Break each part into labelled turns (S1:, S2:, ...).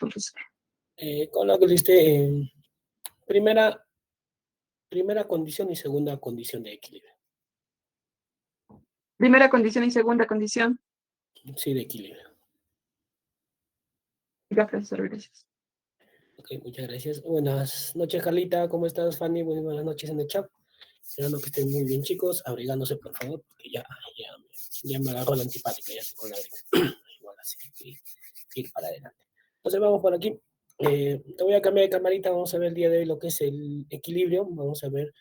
S1: profesor.
S2: Con lo que dice primera, primera condición y segunda condición de equilibrio.
S1: Primera condición y segunda condición.
S2: Sí, de equilibrio.
S1: Ya, profesor, gracias.
S2: Ok, muchas gracias. Buenas noches, Carlita. ¿Cómo estás, Fanny? Buenas noches en el chat. Esperando que estén muy bien, chicos. Abrigándose, por favor, porque ya me agarró la antipática, ya estoy con la gripe. Igual así, ir para adelante. Entonces vamos por aquí. Te voy a cambiar de camarita. Vamos a ver el día de hoy lo que es el equilibrio. Vamos a ver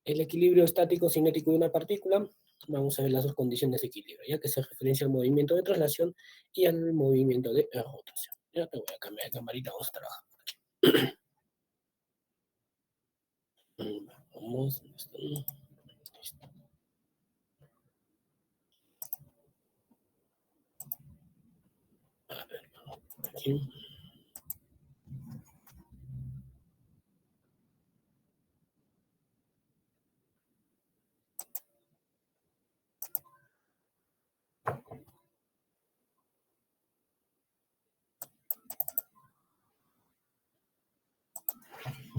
S2: el equilibrio estático cinético de una partícula. Vamos a ver las dos condiciones de equilibrio, ya que se referencia al movimiento de traslación y al movimiento de rotación. Ya te voy a cambiar de camarita, vamos a trabajar por aquí. Vamos, listo. A ver, vamos por aquí.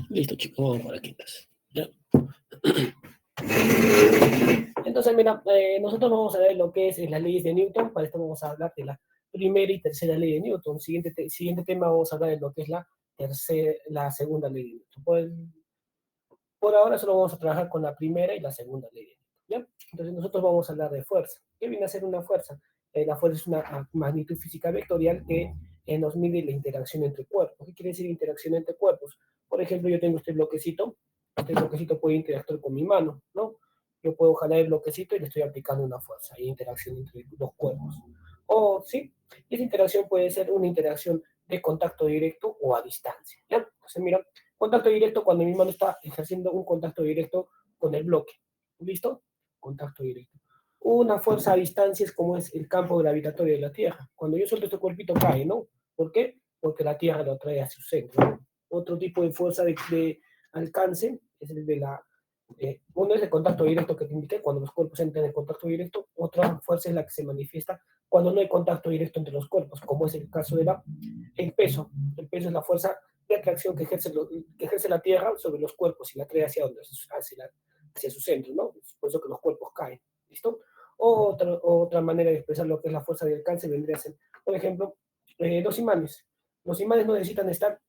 S2: Listo, chicos, vamos por aquí entonces. ¿Ya? Entonces, mira, nosotros vamos a ver lo que es las leyes de Newton. Para esto vamos a hablar de la primera y tercera ley de Newton. Siguiente tema vamos a hablar de lo que es la segunda ley de Newton. Por ahora solo vamos a trabajar con la primera y la segunda ley de Newton, ¿ya? Entonces nosotros vamos a hablar de fuerza. ¿Qué viene a ser una fuerza? La fuerza es una magnitud física vectorial que nos mide la interacción entre cuerpos. ¿Qué quiere decir interacción entre cuerpos? Por ejemplo, yo tengo este bloquecito puede interactuar con mi mano, ¿no? Yo puedo jalar el bloquecito y le estoy aplicando una fuerza, hay interacción entre los cuerpos. O sí, esa interacción puede ser una interacción de contacto directo o a distancia, ¿ya? Entonces, mira, contacto directo cuando mi mano está ejerciendo un contacto directo con el bloque. ¿Listo? Contacto directo. Una fuerza a distancia es como es el campo gravitatorio de la Tierra. Cuando yo suelto este cuerpito cae, ¿no? ¿Por qué? Porque la Tierra lo atrae a su centro, ¿no? Otro tipo de fuerza de alcance es el de uno es el contacto directo que te indiqué, cuando los cuerpos entran en contacto directo. Otra fuerza es la que se manifiesta cuando no hay contacto directo entre los cuerpos, como es el caso de el peso. El peso es la fuerza de atracción que ejerce la Tierra sobre los cuerpos y la trae hacia su centro, ¿no? Es por eso que los cuerpos caen, ¿listo? Otra manera de expresar lo que es la fuerza de alcance vendría a ser, por ejemplo, los imanes. Los imanes no necesitan estar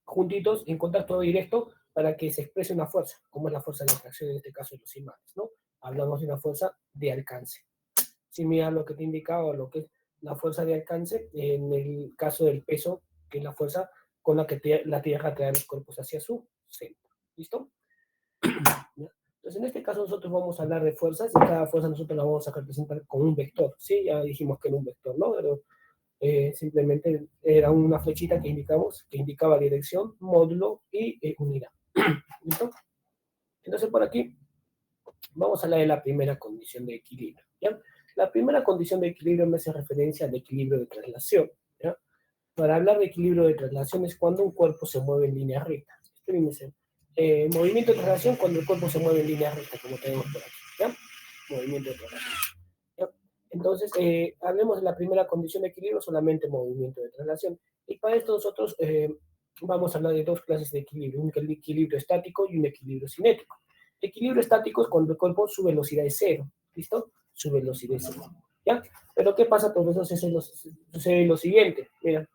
S2: juntitos en contacto directo para que se exprese una fuerza, como es la fuerza de atracción en este caso de los imanes, ¿no? Hablamos de una fuerza de alcance. Similar a lo que te indicaba, lo que es la fuerza de alcance en el caso del peso, que es la fuerza con la que la Tierra trae los cuerpos hacia su centro. ¿Listo? Entonces, en este caso nosotros vamos a hablar de fuerzas y cada fuerza nosotros la vamos a representar con un vector. Sí, ya dijimos que era un vector, ¿no? Pero, simplemente era una flechita que indicaba dirección, módulo y unidad. ¿Listo? Entonces, por aquí vamos a hablar de la primera condición de equilibrio, ¿ya? La primera condición de equilibrio me hace referencia al equilibrio de traslación, ¿ya? Para hablar de equilibrio de traslación es cuando un cuerpo se mueve en línea recta. Esto viene a ser movimiento de traslación cuando el cuerpo se mueve en línea recta, como tenemos por aquí, ¿ya? Movimiento de traslación, ¿ya? Entonces, hablemos de la primera condición de equilibrio, solamente movimiento de traslación. Y para esto nosotros vamos a hablar de dos clases de equilibrio, un equilibrio estático y un equilibrio cinético. Equilibrio estático es cuando el cuerpo, su velocidad es cero, ¿listo? Su velocidad es cero, ¿ya? Pero ¿qué pasa? Pues eso sucede lo siguiente, mira,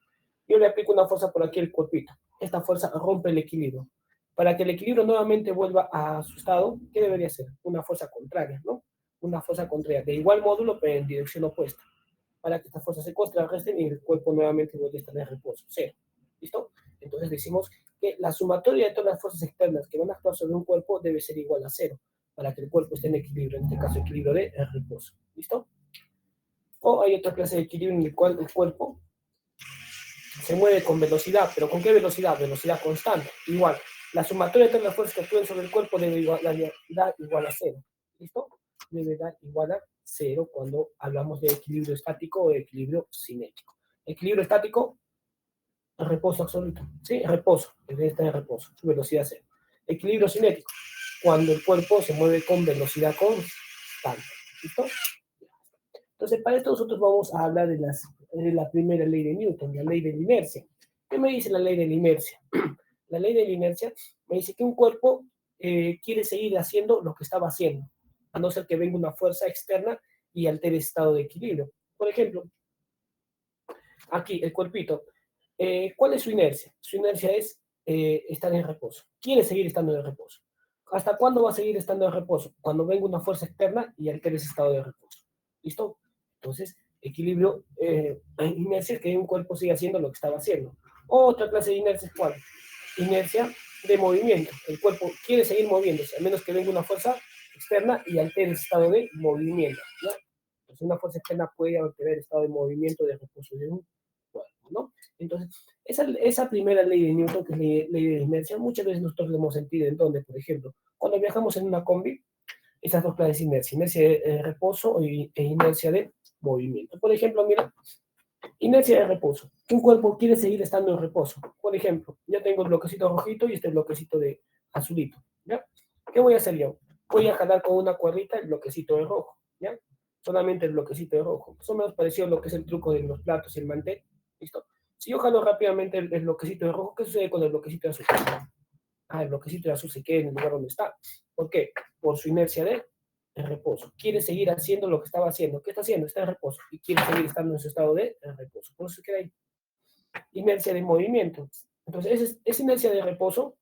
S2: yo le aplico una fuerza por aquí al cuerpito, esta fuerza rompe el equilibrio. Para que el equilibrio nuevamente vuelva a su estado, ¿qué debería ser? Una fuerza contraria, ¿no? Una fuerza contraria, de igual módulo, pero en dirección opuesta, para que estas fuerzas se contrarresten y el cuerpo nuevamente vuelva a estar en reposo, cero, ¿listo? Entonces decimos que la sumatoria de todas las fuerzas externas que van a actuar sobre un cuerpo debe ser igual a cero, para que el cuerpo esté en equilibrio, en este caso equilibrio de reposo, ¿listo? O hay otra clase de equilibrio en el cual el cuerpo se mueve con velocidad, pero ¿con qué velocidad? Velocidad constante, igual. La sumatoria de todas las fuerzas que actúan sobre el cuerpo debe dar igual a cero, ¿listo? Debe dar igual a cero cuando hablamos de equilibrio estático o de equilibrio cinético. Equilibrio estático, reposo absoluto, ¿sí? Reposo, debe estar en reposo, su velocidad cero. Equilibrio cinético, cuando el cuerpo se mueve con velocidad constante, ¿listo? Entonces, para esto nosotros vamos a hablar de las la primera ley de Newton, la ley de la inercia. ¿Qué me dice la ley de la inercia? La ley de la inercia me dice que un cuerpo quiere seguir haciendo lo que estaba haciendo, a no ser que venga una fuerza externa y altere el estado de equilibrio. Por ejemplo, aquí el cuerpito, ¿cuál es su inercia? Su inercia es estar en reposo. Quiere seguir estando en reposo. ¿Hasta cuándo va a seguir estando en reposo? Cuando venga una fuerza externa y altere ese estado de reposo. ¿Listo? Entonces, equilibrio, inercia es que un cuerpo siga haciendo lo que estaba haciendo. Otra clase de inercia es ¿cuál? Inercia de movimiento. El cuerpo quiere seguir moviéndose, a menos que venga una fuerza externa y altere el estado de movimiento. ¿No? Entonces, una fuerza externa puede alterar el estado de movimiento de reposo de un cuerpo, ¿no? Entonces, esa primera ley de Newton, que es ley de la inercia, muchas veces nosotros lo hemos sentido en donde, por ejemplo, cuando viajamos en una combi, esas dos clases de inercia de reposo e inercia de movimiento. Por ejemplo, mira, inercia de reposo. Que un cuerpo quiere seguir estando en reposo. Por ejemplo, ya tengo el bloquecito rojito y este bloquecito de azulito. ¿Ya? ¿Qué voy a hacer yo? Voy a jalar con una cuerdita el bloquecito de rojo. ¿Ya? Solamente el bloquecito de rojo. Más o menos parecido a lo que es el truco de los platos y el mantel. ¿Listo? Si yo jalo rápidamente el bloquecito de rojo, ¿qué sucede con el bloquecito de azul? El bloquecito de azul se queda en el lugar donde está. ¿Por qué? Por su inercia de reposo. Quiere seguir haciendo lo que estaba haciendo. ¿Qué está haciendo? Está en reposo. Y quiere seguir estando en su estado de reposo. Por eso se queda ahí. Inercia de movimiento. Entonces, esa inercia de reposo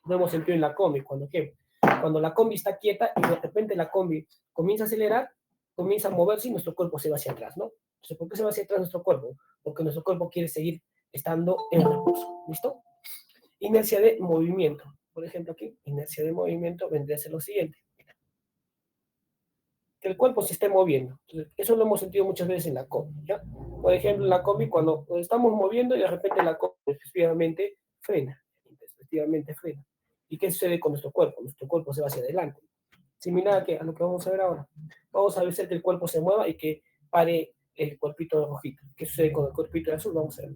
S2: lo hemos sentido en la combi. Cuando la combi está quieta y de repente la combi comienza a acelerar, comienza a moverse y nuestro cuerpo se va hacia atrás, ¿no? Entonces, ¿por qué se va hacia atrás nuestro cuerpo? Porque nuestro cuerpo quiere seguir estando en reposo. ¿Listo? Inercia de movimiento. Por ejemplo, aquí, inercia de movimiento vendría a ser lo siguiente. Que el cuerpo se esté moviendo. Entonces, eso lo hemos sentido muchas veces en la combi, ¿ya? Por ejemplo, en la combi, cuando estamos moviendo y de repente la combi efectivamente frena. Efectivamente frena. ¿Y qué sucede con nuestro cuerpo? Nuestro cuerpo se va hacia adelante. Similar a lo que vamos a ver ahora. Vamos a ver que el cuerpo se mueva y que pare el cuerpito de rojito. ¿Qué sucede con el cuerpito de azul? Vamos a ver.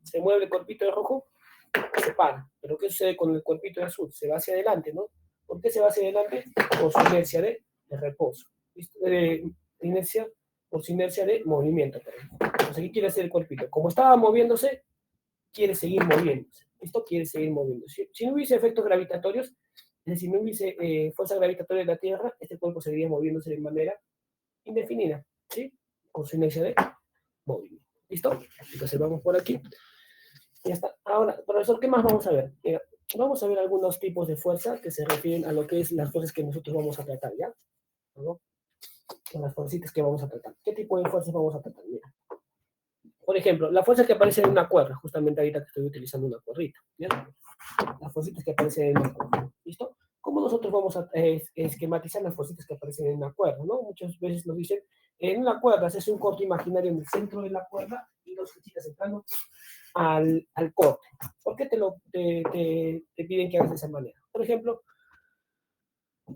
S2: Se mueve el cuerpito de rojo, se para. Pero ¿qué sucede con el cuerpito de azul? Se va hacia adelante, ¿no? ¿Por qué se va hacia adelante? Por su inercia de reposo. Inercia, por su inercia de movimiento. Entonces, ¿qué quiere hacer el cuerpito? Como estaba moviéndose, quiere seguir moviéndose. Esto quiere seguir moviéndose. Si no hubiese efectos gravitatorios, es decir, no hubiese fuerza gravitatoria de la Tierra, este cuerpo seguiría moviéndose de manera indefinida, ¿sí? Con su inercia de movimiento. ¿Listo? Entonces vamos por aquí. Ya está. Ahora, profesor, ¿qué más vamos a ver? Mira, vamos a ver algunos tipos de fuerza que se refieren a lo que es las fuerzas que nosotros vamos a tratar, ¿ya? ¿No? Con las fuercitas que vamos a tratar. ¿Qué tipo de fuerzas vamos a tratar? Mira. Por ejemplo, la fuerza que aparece en una cuerda, justamente ahorita que estoy utilizando una cuerdita, ¿ya? Las fuercitas que aparecen en una cuerda, ¿listo? ¿Cómo nosotros vamos a esquematizar las fuercitas que aparecen en una cuerda, no? Muchas veces nos dicen, en una cuerda se hace un corte imaginario en el centro de la cuerda y dos flechitas entrando al corte. ¿Por qué te piden que hagas de esa manera? Por ejemplo,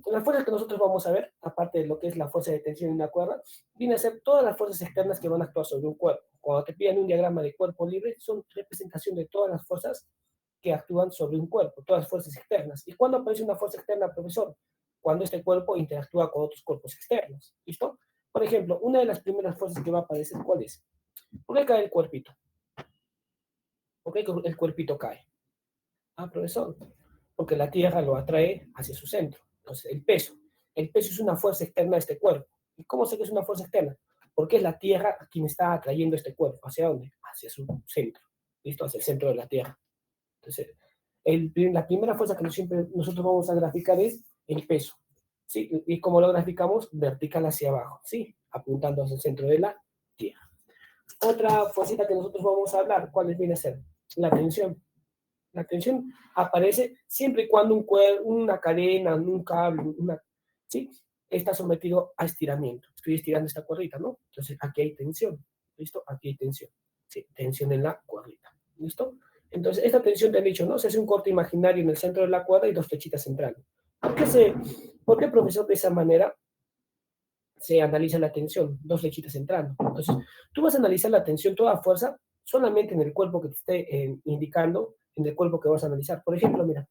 S2: las fuerzas que nosotros vamos a ver, aparte de lo que es la fuerza de tensión en una cuerda, viene a ser todas las fuerzas externas que van a actuar sobre un cuerpo. Cuando te piden un diagrama de cuerpo libre, son representación de todas las fuerzas que actúan sobre un cuerpo, todas las fuerzas externas. ¿Y cuándo aparece una fuerza externa, profesor? Cuando este cuerpo interactúa con otros cuerpos externos. ¿Listo? Por ejemplo, una de las primeras fuerzas que va a aparecer, ¿cuál es? ¿Por qué cae el cuerpito? ¿Por qué el cuerpito cae? Profesor, porque la Tierra lo atrae hacia su centro. Entonces, el peso. El peso es una fuerza externa a este cuerpo. ¿Y cómo sé que es una fuerza externa? Porque es la Tierra quien está atrayendo este cuerpo. ¿Hacia dónde? Hacia su centro. ¿Listo? Hacia el centro de la Tierra. Entonces, la primera fuerza que nosotros vamos a graficar es el peso. ¿Sí? ¿Y cómo lo graficamos? Vertical hacia abajo. ¿Sí? Apuntando hacia el centro de la Tierra. Otra fuercita que nosotros vamos a hablar, ¿cuál viene a ser? La tensión. La tensión aparece siempre y cuando una cadena, un cable, ¿sí? Está sometido a estiramiento. Estoy estirando esta cuerdita, ¿no? Entonces aquí hay tensión. ¿Listo? Aquí hay tensión. Sí, tensión en la cuerdita. ¿Listo? Entonces esta tensión te han dicho, ¿no? Se hace un corte imaginario en el centro de la cuerda y dos flechitas entrando. ¿Por qué, profesor, de esa manera se analiza la tensión? Dos flechitas entrando. Entonces, tú vas a analizar la tensión, toda fuerza, solamente en el cuerpo que te esté indicando, en el cuerpo que vas a analizar. Por ejemplo, mira,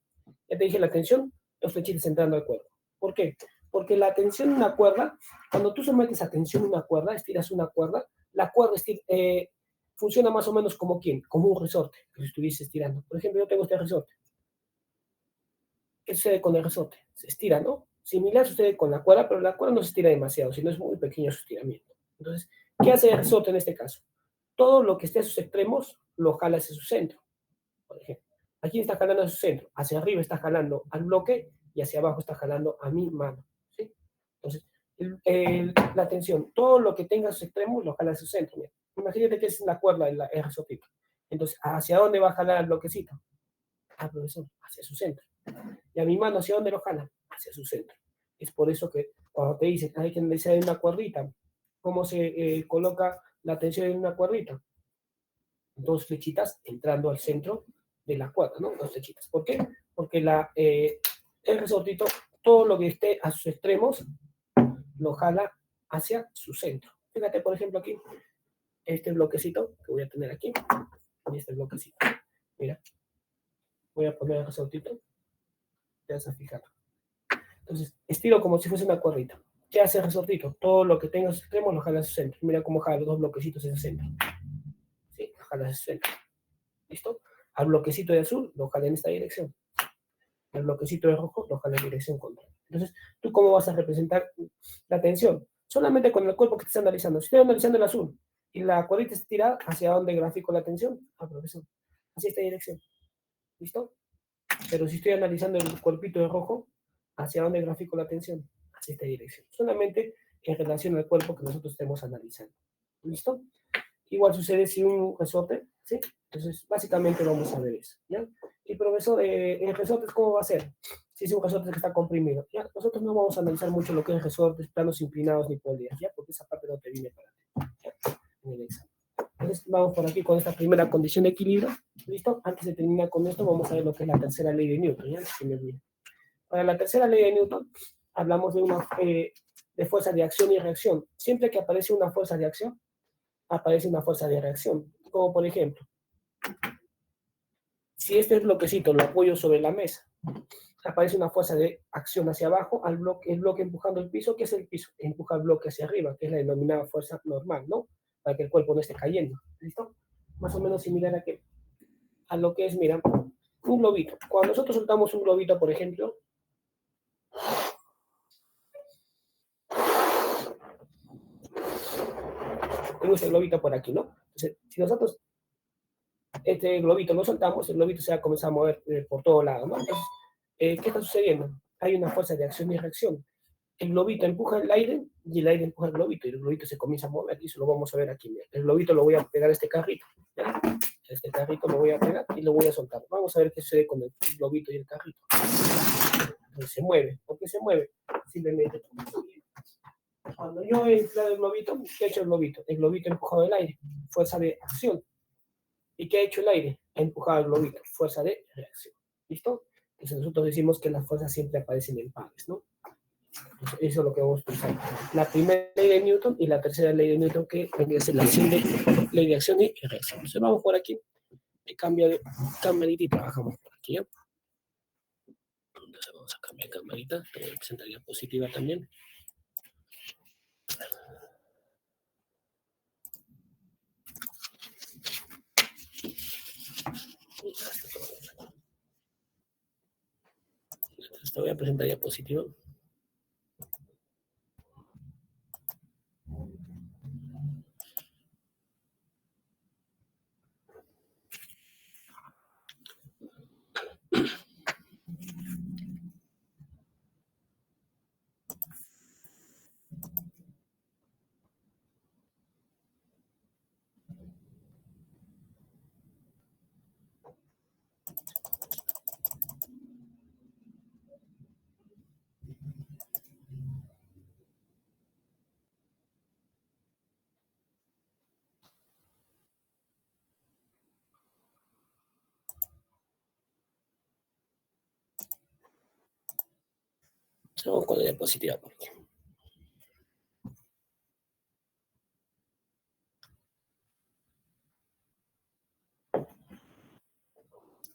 S2: ya te dije la tensión, dos flechitas entrando al cuerpo. ¿Por qué? Porque la tensión en una cuerda, cuando tú sometes a tensión una cuerda, estiras una cuerda, la cuerda funciona más o menos como ¿quién? Como un resorte que lo estuviese estirando. Por ejemplo, yo tengo este resorte. ¿Qué sucede con el resorte? Se estira, ¿no? Similar sucede con la cuerda, pero la cuerda no se estira demasiado, sino es muy pequeño su estiramiento. Entonces, ¿qué hace el resorte en este caso? Todo lo que esté a sus extremos lo jala hacia su centro. Por ejemplo, aquí está jalando a su centro, hacia arriba está jalando al bloque y hacia abajo está jalando a mi mano. ¿Sí? Entonces, la tensión, todo lo que tenga a sus extremos lo jala a su centro. Mira. Imagínate que es la cuerda, el resortito. Entonces, ¿hacia dónde va a jalar el bloquecito? Ah, profesor, hacia su centro. Y a mi mano, ¿hacia dónde lo jala? Hacia su centro. Es por eso que cuando te dicen, hay que analizar en una cuerdita, ¿cómo se coloca la tensión en una cuerdita? Dos flechitas entrando al centro de la cuerda, ¿no? Dos flechitas. ¿Por qué? Porque el resortito, todo lo que esté a sus extremos, lo jala hacia su centro. Fíjate, por ejemplo, aquí, este bloquecito que voy a tener aquí, y este bloquecito. Mira, voy a poner el resortito, te vas a fijar. Entonces, estiro como si fuese una cuerdita. ¿Qué hace el resortito? Todo lo que tenga a sus extremos lo jala a su centro. Mira cómo jala los dos bloquecitos en el centro. ¿Sí? Lo jala a su centro. ¿Listo? Al bloquecito de azul lo jala en esta dirección. El bloquecito de rojo lo jala en dirección contraria. Entonces, ¿tú cómo vas a representar la tensión? Solamente con el cuerpo que te está analizando. Si estoy analizando el azul y la cuerdita está tirada, ¿hacia dónde grafico la tensión? Ah, profesor. Hacia esta dirección. ¿Listo? Pero si estoy analizando el cuerpito de rojo, ¿hacia dónde grafico la tensión? Hacia esta dirección. Solamente en relación al cuerpo que nosotros estemos analizando. ¿Listo? Igual sucede si un resorte, ¿sí? Entonces, básicamente vamos a ver eso, ¿ya? Y profesor, ¿el resorte cómo va a ser? Si es un resorte que está comprimido, ¿ya? Nosotros no vamos a analizar mucho lo que es resortes, planos inclinados ni polías, ¿ya? Porque esa parte no te viene para ti, ¿ya? En el examen. Entonces, vamos por aquí con esta primera condición de equilibrio, ¿listo? Antes de terminar con esto, vamos a ver lo que es la tercera ley de Newton, ¿ya? Que me olvide. Para la tercera ley de Newton, hablamos de fuerza de acción y reacción. Siempre que aparece una fuerza de acción, aparece una fuerza de reacción. Como por ejemplo, si este bloquecito lo apoyo sobre la mesa, aparece una fuerza de acción hacia abajo, el bloque empujando el piso. ¿Qué es el piso? Empuja el bloque hacia arriba, que es la denominada fuerza normal, ¿no? Para que el cuerpo no esté cayendo. ¿Listo? Más o menos similar a lo que es, mira, un globito. Cuando nosotros soltamos un globito, por ejemplo, tengo este globito por aquí, ¿no? Entonces, si nosotros este globito lo soltamos, el globito se va a comenzar a mover por todo lado, ¿no? Entonces, ¿qué está sucediendo? Hay una fuerza de acción y reacción. El globito empuja el aire y el aire empuja el globito y el globito se comienza a mover y eso lo vamos a ver aquí. Mira. El globito lo voy a pegar a este carrito. ¿Ya? Este carrito lo voy a pegar y lo voy a soltar. Vamos a ver qué sucede con el globito y el carrito. Entonces se mueve. ¿Por qué se mueve? Simplemente cuando yo he inflado el globito, ¿qué ha hecho el globito? El globito ha empujado el aire, fuerza de acción. ¿Y qué ha hecho el aire? Ha empujado el globito, fuerza de reacción. ¿Listo? Entonces nosotros decimos que las fuerzas siempre aparecen en pares, ¿no? Entonces, eso es lo que vamos a pensar. La primera ley de Newton y la tercera ley de Newton, que vendría a ser la ley de acción y reacción. Entonces vamos por aquí, cambio de camarita y trabajamos por aquí, ¿ya? Entonces vamos a cambiar camarita, te voy a presentar diapositiva también. Entonces te voy a presentar diapositiva. Vamos con la diapositiva por aquí.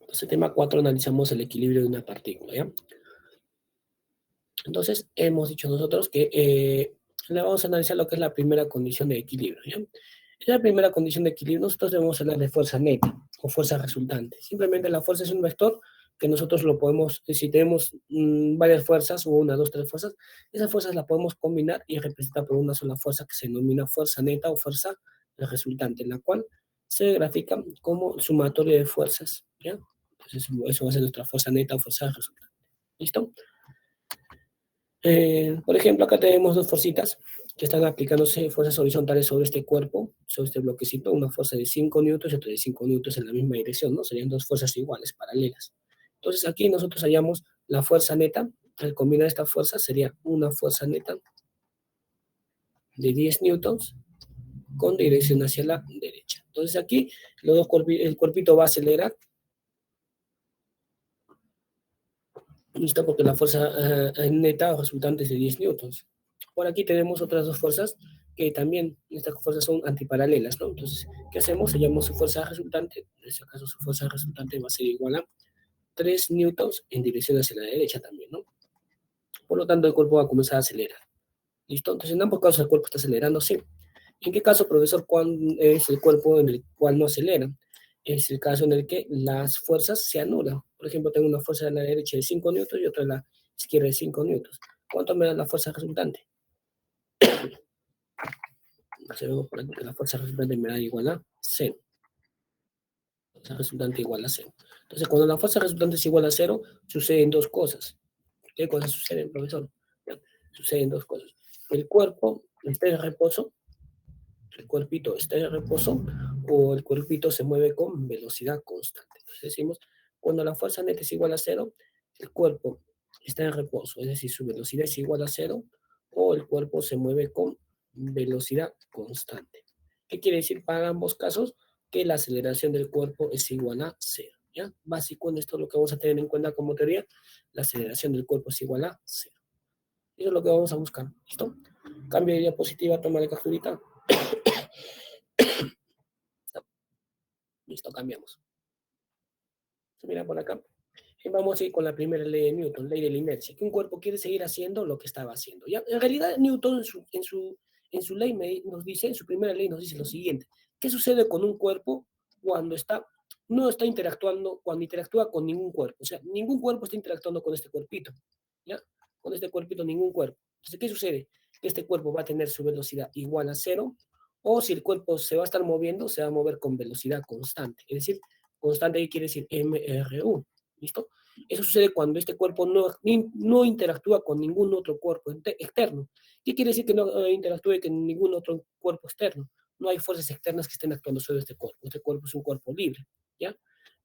S2: Entonces, tema 4, analizamos el equilibrio de una partícula, ¿ya? Entonces, hemos dicho nosotros que le vamos a analizar lo que es la primera condición de equilibrio, ¿ya? En la primera condición de equilibrio, nosotros debemos hablar de fuerza neta o fuerza resultante. Simplemente la fuerza es un vector que nosotros lo podemos, si tenemos varias fuerzas, o una, dos, tres fuerzas, esas fuerzas las podemos combinar y representar por una sola fuerza que se denomina fuerza neta o fuerza resultante, en la cual se grafica como sumatoria de fuerzas, ¿ya? Entonces, eso va a ser nuestra fuerza neta o fuerza resultante. ¿Listo? Por ejemplo, acá tenemos dos fuercitas que están aplicándose fuerzas horizontales sobre este cuerpo, sobre este bloquecito, una fuerza de 5 newtons y otra de 5 newtons en la misma dirección, ¿no? Serían dos fuerzas iguales, paralelas. Entonces aquí nosotros hallamos la fuerza neta, al combinar esta fuerza sería una fuerza neta de 10 newtons con dirección hacia la derecha. Entonces aquí el cuerpito va a acelerar, listo, porque la fuerza neta resultante es de 10 newtons. Por aquí tenemos otras dos fuerzas que también, estas fuerzas son antiparalelas, ¿no? Entonces, ¿qué hacemos? Hallamos su fuerza resultante, en este caso su fuerza resultante va a ser igual a 3 newtons en dirección hacia la derecha también, ¿no? Por lo tanto, el cuerpo va a comenzar a acelerar. ¿Listo? Entonces, en ambos casos el cuerpo está acelerando, sí. ¿En qué caso, profesor, cuál es el cuerpo en el cual no acelera? Es el caso en el que las fuerzas se anulan. Por ejemplo, tengo una fuerza a la derecha de 5 newtons y otra a la izquierda de 5 newtons. ¿Cuánto me da la fuerza resultante? Observemos por aquí que la fuerza resultante me da igual a 0. Fuerza resultante igual a 0. Entonces, cuando la fuerza resultante es igual a 0, suceden dos cosas. ¿Qué cosas suceden, profesor? Bien, suceden dos cosas. El cuerpo está en reposo, el cuerpito está en reposo, o el cuerpito se mueve con velocidad constante. Entonces decimos, cuando la fuerza neta es igual a 0, el cuerpo está en reposo, es decir, su velocidad es igual a 0, o el cuerpo se mueve con velocidad constante. ¿Qué quiere decir para ambos casos? Que la aceleración del cuerpo es igual a 0. ¿Ya? Básico en esto lo que vamos a tener en cuenta como teoría, la aceleración del cuerpo es igual a 0. Eso es lo que vamos a buscar. ¿Listo? Cambio de diapositiva, toma de capturita. Listo, cambiamos. Mira por acá. Vamos a ir con la primera ley de Newton, ley de la inercia, que un cuerpo quiere seguir haciendo lo que estaba haciendo. ¿Ya? En realidad, Newton en su ley nos dice, en su primera ley nos dice lo siguiente. ¿Qué sucede con un cuerpo cuando no está interactuando, cuando interactúa con ningún cuerpo? O sea, ningún cuerpo está interactuando con este cuerpito. ¿Ya? Con este cuerpito, ningún cuerpo. Entonces, ¿qué sucede? Que este cuerpo va a tener su velocidad igual a 0, o si el cuerpo se va a estar moviendo, se va a mover con velocidad constante. Es decir, constante ahí quiere decir mru. ¿Listo? Eso sucede cuando este cuerpo no interactúa con ningún otro cuerpo externo. ¿Qué quiere decir que no interactúe con ningún otro cuerpo externo? No hay fuerzas externas que estén actuando sobre este cuerpo. Este cuerpo es un cuerpo libre, ¿ya?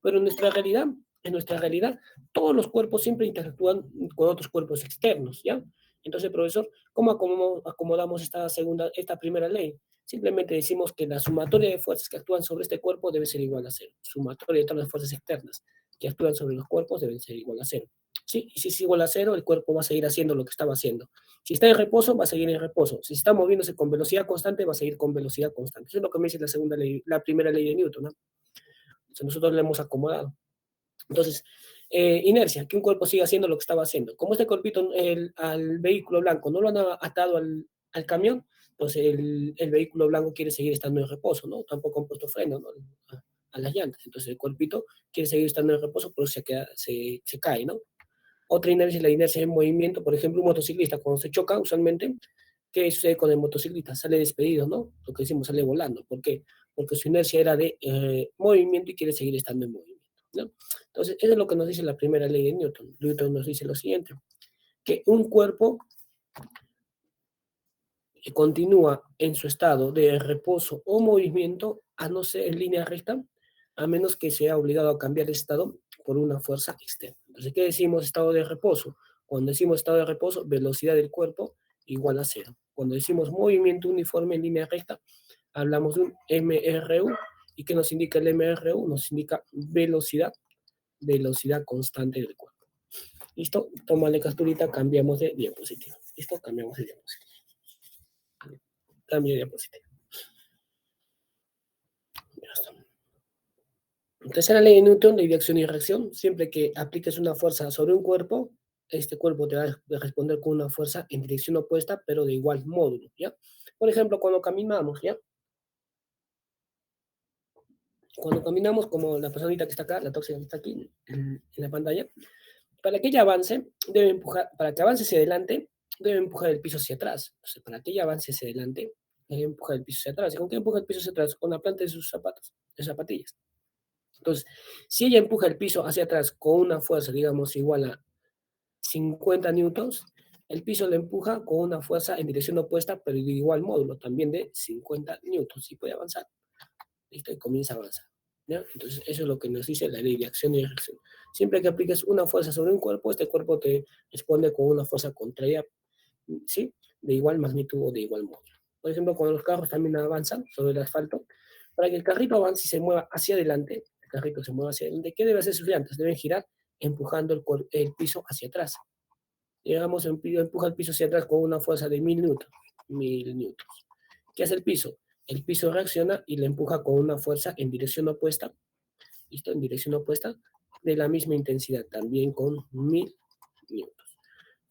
S2: Pero en nuestra realidad, todos los cuerpos siempre interactúan con otros cuerpos externos, ¿ya? Entonces, profesor, ¿cómo acomodamos esta primera ley? Simplemente decimos que la sumatoria de fuerzas que actúan sobre este cuerpo debe ser igual a 0. Sumatoria de todas las fuerzas externas que actúan sobre los cuerpos deben ser igual a 0. ¿Sí? Y si es igual a 0, el cuerpo va a seguir haciendo lo que estaba haciendo. Si está en reposo, va a seguir en reposo. Si está moviéndose con velocidad constante, va a seguir con velocidad constante. Eso es lo que me dice la primera ley de Newton, ¿no? Entonces nosotros le hemos acomodado. Entonces, inercia, que un cuerpo siga haciendo lo que estaba haciendo. Como este cuerpito al vehículo blanco no lo han atado al camión, pues el vehículo blanco quiere seguir estando en reposo, ¿no? Tampoco han puesto freno, ¿no? A las llantas. Entonces el cuerpito quiere seguir estando en reposo, pero se cae, ¿no? Otra inercia es la inercia en movimiento. Por ejemplo, un motociclista cuando se choca, usualmente, ¿qué sucede con el motociclista? Sale despedido, ¿no? Lo que decimos, sale volando. ¿Por qué? Porque su inercia era de movimiento y quiere seguir estando en movimiento, ¿no? Entonces, eso es lo que nos dice la primera ley de Newton. Newton nos dice lo siguiente, que un cuerpo continúa en su estado de reposo o movimiento, a no ser en línea recta, a menos que sea obligado a cambiar de estado por una fuerza externa. Entonces, ¿qué decimos estado de reposo? Cuando decimos estado de reposo, velocidad del cuerpo igual a 0. Cuando decimos movimiento uniforme en línea recta, hablamos de un MRU. ¿Y qué nos indica el MRU? Nos indica velocidad constante del cuerpo. ¿Listo? Tómale capturita, cambiamos de diapositiva. ¿Listo? Cambiamos de diapositiva. Cambio de diapositiva. Ya está. Tercera ley de Newton, ley de acción y reacción. Siempre que apliques una fuerza sobre un cuerpo, este cuerpo te va a responder con una fuerza en dirección opuesta, pero de igual módulo, ¿ya? Por ejemplo, cuando caminamos, ¿ya? Cuando caminamos, como la personita que está acá, la tóxica que está aquí en la pantalla, para que ella avance, debe empujar, para que avance hacia adelante, debe empujar el piso hacia atrás. Entonces, para que ella avance hacia adelante, debe empujar el piso hacia atrás. ¿Y con qué empuja el piso hacia atrás? Con la planta de sus zapatos, de zapatillas. Entonces, si ella empuja el piso hacia atrás con una fuerza, digamos, igual a 50 newtons, el piso le empuja con una fuerza en dirección opuesta, pero de igual módulo, también de 50 newtons, y puede avanzar. ¿Listo? Y comienza a avanzar. ¿Ya? Entonces, eso es lo que nos dice la ley de acción y reacción. Siempre que apliques una fuerza sobre un cuerpo, este cuerpo te responde con una fuerza contraria, ¿sí? De igual magnitud o de igual módulo. Por ejemplo, cuando los carros también avanzan sobre el asfalto, para que el carrito avance y se mueva hacia adelante, el carrito se mueva hacia adelante, ¿qué debe hacer sus llantas? Deben girar empujando el piso hacia atrás. Digamos, empuja el piso hacia atrás con una fuerza de 1000 newtons. 1000 newtons. ¿Qué hace el piso? El piso reacciona y le empuja con una fuerza en dirección opuesta, ¿listo? En dirección opuesta, de la misma intensidad, también con 1000 newtons.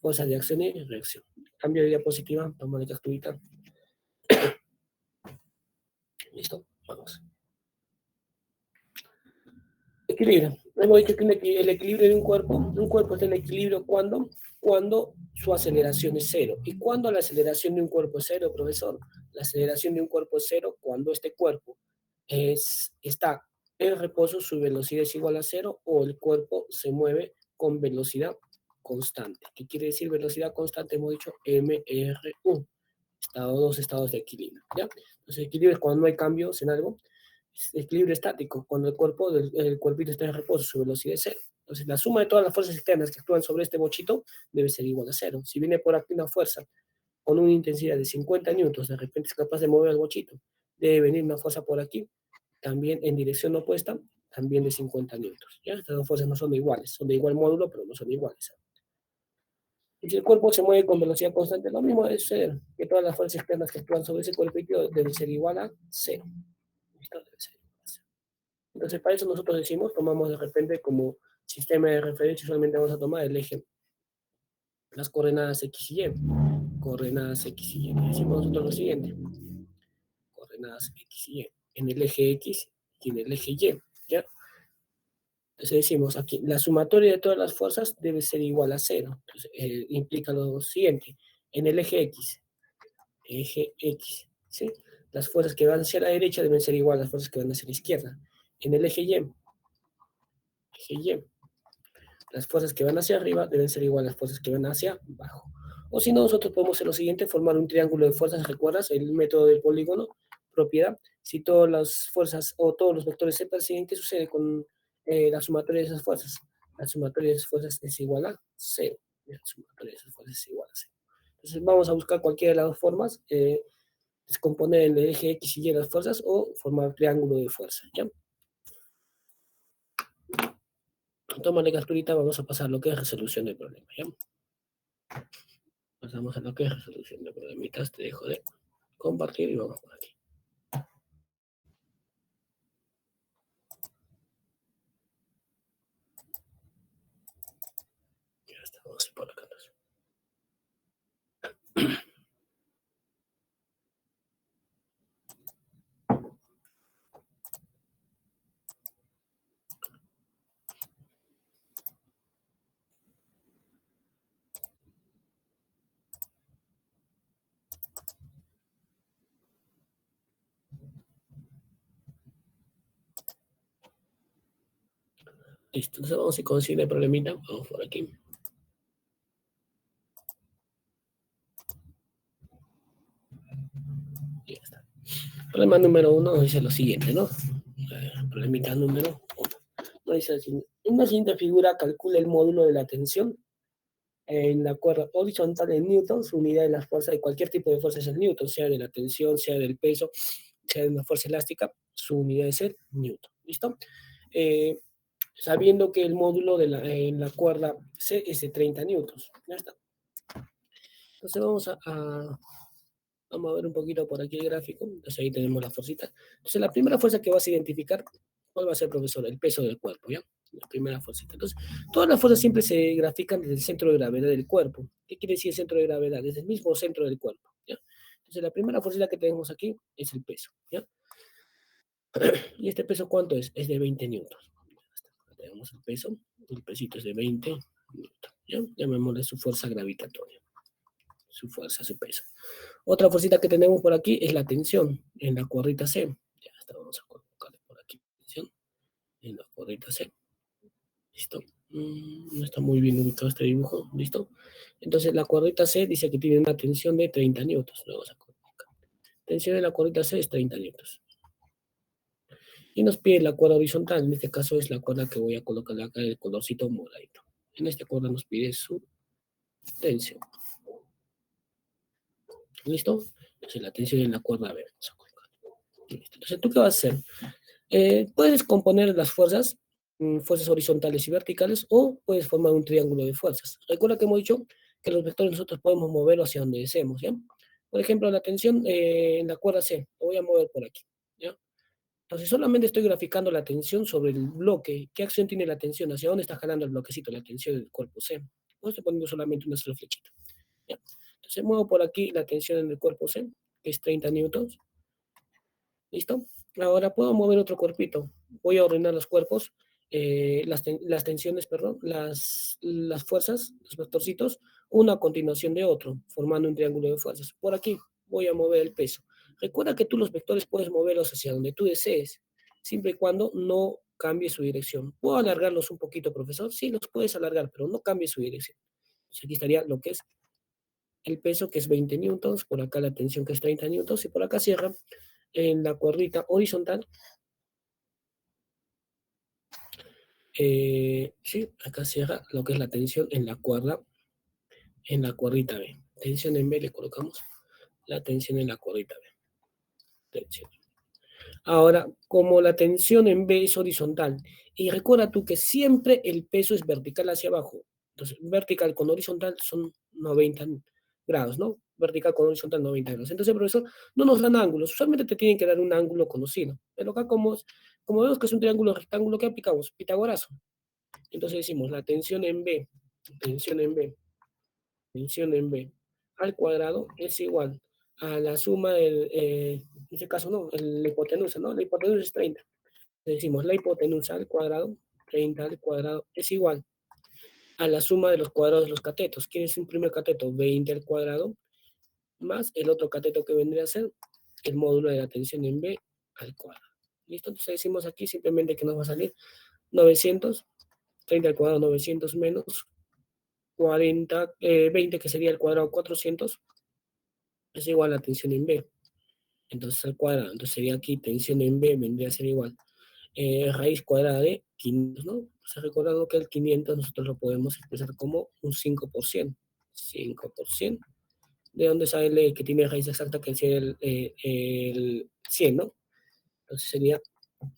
S2: Fuerza de acción y reacción. Cambio de diapositiva, toma de capturita. Listo, vamos. Equilibrio. Hemos dicho que el equilibrio de un cuerpo está en equilibrio cuando su aceleración es cero. ¿Y cuándo la aceleración de un cuerpo es cero, profesor? La aceleración de un cuerpo es cero cuando este cuerpo está en reposo, su velocidad es igual a cero, o el cuerpo se mueve con velocidad constante. ¿Qué quiere decir velocidad constante? Hemos dicho MRU. Dos estados de equilibrio. ¿Ya? Entonces, equilibrio es cuando no hay cambios en algo. Equilibrio estático, cuando el cuerpito está en reposo, su velocidad es cero. Entonces, la suma de todas las fuerzas externas que actúan sobre este bochito debe ser igual a cero. Si viene por aquí una fuerza con una intensidad de 50 newtons, de repente es capaz de mover el bochito, debe venir una fuerza por aquí, también en dirección opuesta, también de 50 newtons. ¿Ya? Estas dos fuerzas no son iguales, son de igual módulo, pero no son iguales. Y si el cuerpo se mueve con velocidad constante, lo mismo debe ser que todas las fuerzas externas que actúan sobre ese cuerpito deben ser igual a cero. ¿Listo? Debe ser igual a cero. Entonces, para eso nosotros decimos, tomamos de repente como sistema de referencia, solamente vamos a tomar el eje, las coordenadas X y Y. Coordenadas X y Y. Decimos nosotros lo siguiente, coordenadas X y Y. En el eje X y en el eje Y. ¿Ya? Entonces decimos aquí, la sumatoria de todas las fuerzas debe ser igual a cero. Entonces, implica lo siguiente, en el eje X, ¿sí? Las fuerzas que van hacia la derecha deben ser igual a las fuerzas que van hacia la izquierda. En el eje Y, las fuerzas que van hacia arriba deben ser igual a las fuerzas que van hacia abajo. O si no, nosotros podemos hacer lo siguiente, formar un triángulo de fuerzas. ¿Recuerdas el método del polígono? Propiedad. Si todas las fuerzas o todos los vectores se persiguen, ¿qué sucede con la sumatoria de esas fuerzas? La sumatoria de esas fuerzas es igual a cero. La sumatoria de esas fuerzas es igual a cero. Entonces vamos a buscar cualquiera de las dos formas, descomponer en el eje X y Y las fuerzas o formar triángulo de fuerza. ¿Ya? Tómale capturita, vamos a pasar lo que es resolución del problema. ¿Ya? Pasamos a lo que es resolución de problemitas. Te dejo de compartir y vamos por aquí. Ya está, vamos por acá. Listo, entonces vamos a conseguir el problemita. Vamos por aquí. Ya está. Problema número 1 dice lo siguiente, ¿no? Problemita número 1. No dice así. En la siguiente figura calcula el módulo de la tensión en la cuerda horizontal en Newton, su unidad de las fuerzas de cualquier tipo de fuerzas en Newton, sea de la tensión, sea del peso, sea de una fuerza elástica, su unidad es el Newton. ¿Listo? Sabiendo que el módulo en la cuerda C es de 30 newtons. Ya está. Entonces vamos a ver un poquito por aquí el gráfico. Entonces ahí tenemos la fuercita. Entonces la primera fuerza que vas a identificar, ¿cuál va a ser, profesor? El peso del cuerpo, ¿ya? La primera fuercita. Entonces, todas las fuerzas siempre se grafican desde el centro de gravedad del cuerpo. ¿Qué quiere decir el centro de gravedad? Desde el mismo centro del cuerpo, ¿ya? Entonces la primera fuerza que tenemos aquí es el peso, ¿ya? ¿Y este peso cuánto es? Es de 20 newtons. Tenemos el peso, el pesito es de 20 newtons. ¿Ya? Llamémosle su fuerza gravitatoria, su fuerza, su peso. Otra fuercita que tenemos por aquí es la tensión en la cuerdita C. Ya está, vamos a colocarle por aquí tensión en la cuerdita C. ¿Listo? No está muy bien ubicado este dibujo. ¿Listo? Entonces la cuerdita C dice que tiene una tensión de 30 newtons. Luego vamos a colocar. Tensión en la cuerdita C es 30 newtons. Y nos pide la cuerda horizontal. En este caso es la cuerda que voy a colocar acá, el colorcito moradito. En esta cuerda nos pide su tensión. ¿Listo? Entonces la tensión en la cuerda B. ¿Listo? Entonces, ¿tú qué vas a hacer? Puedes componer las fuerzas, fuerzas horizontales y verticales, o puedes formar un triángulo de fuerzas. Recuerda que hemos dicho que los vectores nosotros podemos moverlo hacia donde deseemos, ¿ya? Por ejemplo, la tensión en la cuerda C, lo voy a mover por aquí, ¿ya? Entonces, solamente estoy graficando la tensión sobre el bloque. ¿Qué acción tiene la tensión? ¿Hacia dónde está jalando el bloquecito, la tensión del cuerpo C? No estoy poniendo solamente una sola flechita, ¿ya? Entonces, muevo por aquí la tensión en el cuerpo C, que es 30 newtons. ¿Listo? Ahora puedo mover otro cuerpito. Voy a ordenar los cuerpos, las tensiones, perdón, las fuerzas, los vectorcitos, uno a continuación de otro, formando un triángulo de fuerzas. Por aquí voy a mover el peso. Recuerda que tú los vectores puedes moverlos hacia donde tú desees, siempre y cuando no cambie su dirección. ¿Puedo alargarlos un poquito, profesor? Sí, los puedes alargar, pero no cambie su dirección. Entonces aquí estaría lo que es el peso, que es 20 newtons, por acá la tensión, que es 30 newtons, y por acá cierra en la cuerdita horizontal. Sí, acá cierra lo que es la tensión en la cuerda, en la cuerdita B. Tensión en B le colocamos la tensión en la cuerdita B. Tensión. Ahora, como la tensión en B es horizontal, y recuerda tú que siempre el peso es vertical hacia abajo. Entonces, vertical con horizontal son 90 grados, ¿no? Vertical con horizontal 90 grados. Entonces, profesor, no nos dan ángulos. Usualmente te tienen que dar un ángulo conocido. Pero acá, como vemos que es un triángulo rectángulo, ¿qué aplicamos? Pitagorazo. Entonces decimos la tensión en B, tensión en B, tensión en B al cuadrado es igual a la suma del, en este caso no, la hipotenusa, ¿no? La hipotenusa es 30. Decimos la hipotenusa al cuadrado, 30 al cuadrado, es igual a la suma de los cuadrados de los catetos. ¿Quién es un primer cateto? 20 al cuadrado, más el otro cateto que vendría a ser el módulo de la tensión en B al cuadrado. ¿Listo? Entonces decimos aquí simplemente que nos va a salir 900, 30 al cuadrado 900 menos 40, 20, que sería el cuadrado 400, es igual a tensión en B. Entonces al cuadrado, entonces sería aquí tensión en B vendría a ser igual raíz cuadrada de 500, ¿no? Entonces recordando que el 500 nosotros lo podemos expresar como un 5%. 5%, de donde sale que tiene raíz exacta, que es el 100, ¿no? Entonces sería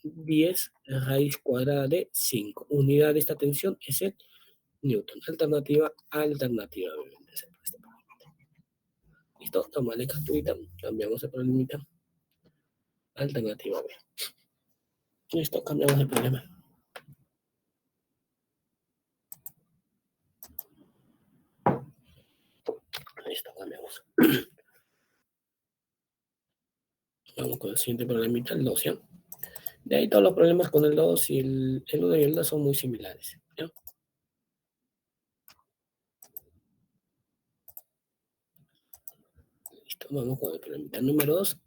S2: 10 raíz cuadrada de 5. Unidad de esta tensión es el Newton. Alternativa, alternativa. Listo, tomale capturita, cambiamos el problemita. Alternativa B. Listo, cambiamos el problema. Listo, cambiamos. Vamos con el siguiente problemita, el 2, ¿ya? De ahí todos los problemas con el 2 y el 1 y el 2 son muy similares, ¿ya? Listo, vamos con el problemita número 2.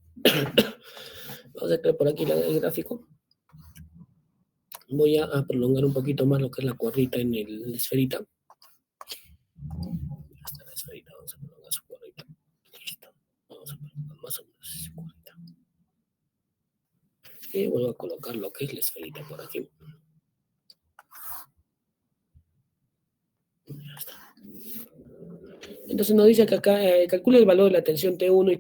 S2: Vamos a crear por aquí el gráfico. Voy a prolongar un poquito más lo que es la cuerdita en la esferita. Hasta la esferita, vamos a prolongar su cuerdita. Listo, vamos a prolongar más o menos esa cuerdita. Y vuelvo a colocar lo que es la esferita por aquí. Ya está. Entonces nos dice que acá calcula el valor de la tensión T1 y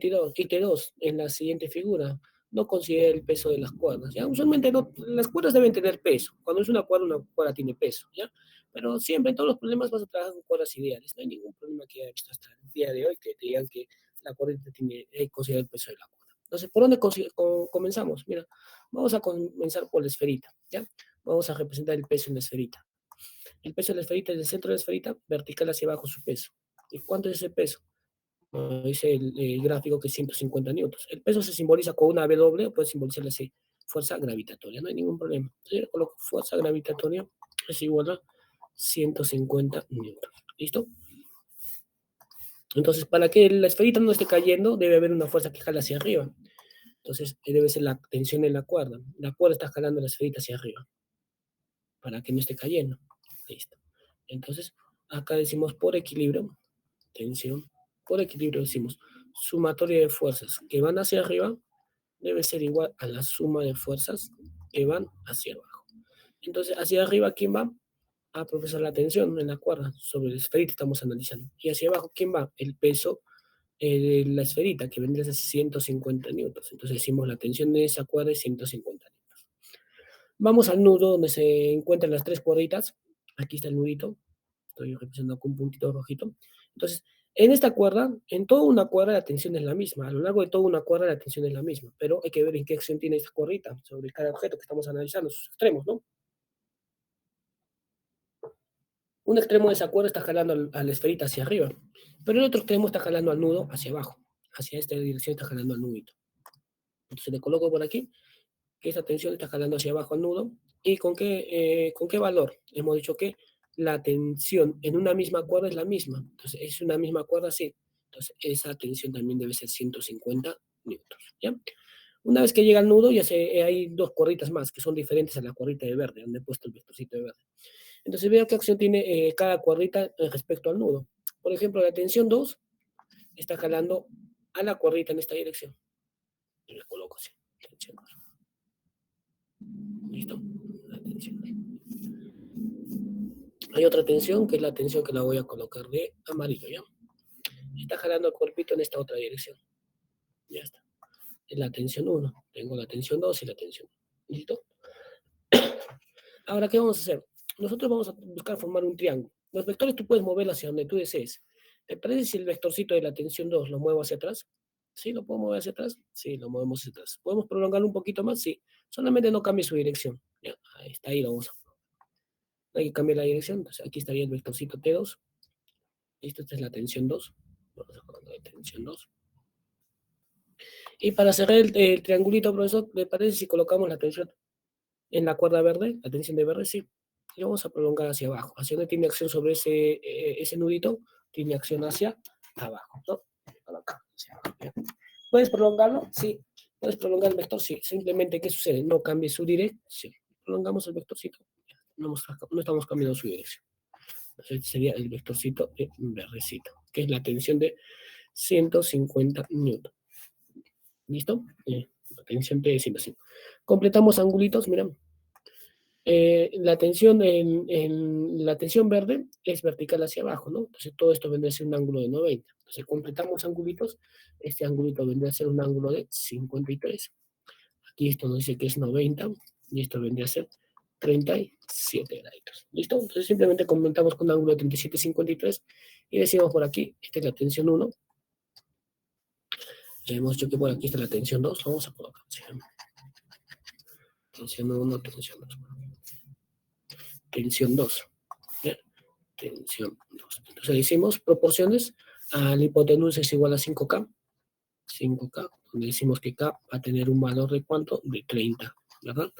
S2: T2 en la siguiente figura. No considera el peso de las cuerdas, ¿ya? Usualmente no, las cuerdas deben tener peso. Cuando es una cuerda tiene peso, ¿ya? Pero siempre en todos los problemas vas a trabajar con cuerdas ideales. No hay ningún problema que haya visto hasta el día de hoy que te digan que la cuerda tiene considera el peso de la cuerda. Entonces, ¿por dónde comenzamos? Mira, vamos a comenzar por la esferita, ¿ya? Vamos a representar el peso en la esferita. El peso de la esferita es del centro de la esferita, vertical hacia abajo su peso. ¿Y cuánto es ese peso? Dice el gráfico que es 150 newtons. El peso se simboliza con una W, o puede simbolizarle así, fuerza gravitatoria, no hay ningún problema. Entonces yo coloco fuerza gravitatoria es igual a 150 newtons. ¿Listo? Entonces, para que la esferita no esté cayendo, debe haber una fuerza que jala hacia arriba. Entonces, debe ser la tensión en la cuerda. La cuerda está jalando la esferita hacia arriba, para que no esté cayendo. Listo. Entonces, acá decimos por equilibrio, tensión, por equilibrio decimos sumatoria de fuerzas que van hacia arriba debe ser igual a la suma de fuerzas que van hacia abajo. Entonces, hacia arriba, ¿quién va? A profesor la tensión en la cuerda sobre la esferita estamos analizando. Y hacia abajo, ¿quién va? El peso de la esferita, que vendría a ser 150 newtons. Entonces decimos la tensión de esa cuerda es 150 newtons. Vamos al nudo donde se encuentran las tres cuerditas. Aquí está el nudito. Estoy representando con un puntito rojito. Entonces, en esta cuerda, en toda una cuerda la tensión es la misma. A lo largo de toda una cuerda la tensión es la misma. Pero hay que ver en qué acción tiene esta cuerdita sobre cada objeto que estamos analizando, sus extremos, ¿no? Un extremo de esa cuerda está jalando a la esferita hacia arriba, pero el otro extremo está jalando al nudo hacia abajo. Hacia esta dirección está jalando al nudito. Entonces le coloco por aquí que esa tensión está jalando hacia abajo al nudo. ¿Y con qué valor? Hemos dicho que la tensión en una misma cuerda es la misma. Entonces es una misma cuerda, sí. Entonces esa tensión también debe ser 150 newtons. ¿Ya? Una vez que llega al nudo, hay dos cuerditas más que son diferentes a la cuerdita de verde, donde he puesto el vectorcito de verde. Entonces veo qué acción tiene cada cuerdita respecto al nudo. Por ejemplo, la tensión 2 está jalando a la cuerdita en esta dirección. Y le coloco así. Tensión 2. ¿Listo? La tensión 2. Hay otra tensión, que es la tensión que la voy a colocar de amarillo, ¿ya? Está jalando el cuerpito en esta otra dirección. Ya está. Es la tensión 1. Tengo la tensión 2 y la tensión 1. ¿Listo? Ahora, ¿qué vamos a hacer? Nosotros vamos a buscar formar un triángulo. Los vectores tú puedes mover hacia donde tú desees. ¿Te parece si el vectorcito de la tensión 2 lo muevo hacia atrás? ¿Sí? ¿Lo puedo mover hacia atrás? Sí, lo movemos hacia atrás. ¿Podemos prolongarlo un poquito más? Sí. Solamente no cambie su dirección. Ya, ahí está, ahí lo vamos a... Hay que cambiar la dirección. Entonces, aquí estaría el vectorcito T2. Listo, esta es la tensión 2. Vamos a colocar la tensión 2. Y para cerrar el triangulito, profesor, ¿le parece si colocamos la tensión en la cuerda verde? La tensión de verde, sí. Y vamos a prolongar hacia abajo. Hacia donde tiene acción sobre ese nudito, tiene acción hacia abajo, ¿no? Acá, hacia abajo. ¿Puedes prolongarlo? Sí. ¿Puedes prolongar el vector? Sí. Simplemente, ¿qué sucede? No cambie su dirección. Prolongamos el vectorcito. No estamos cambiando su dirección. Entonces sería el vectorcito de verdecito, que es la tensión de 150 newton. ¿Listo? La tensión de 150. Completamos angulitos, miren. La tensión la tensión verde es vertical hacia abajo, ¿no? Entonces todo esto vendría a ser un ángulo de 90. Entonces completamos angulitos, este angulito vendría a ser un ángulo de 53. Aquí esto nos dice que es 90 y esto vendría a ser 37 grados. ¿Listo? Entonces simplemente completamos con un ángulo de 37,53 y decimos por aquí, esta es la tensión 1. Hemos dicho que por aquí está la tensión 2, lo vamos a colocar. Tensión 1, tensión 2. Tensión 2. ¿Bien? Tensión 2. Entonces decimos proporciones, la hipotenusa es igual a 5K, 5K, donde decimos que K va a tener un valor de ¿cuánto? De 30, ¿verdad?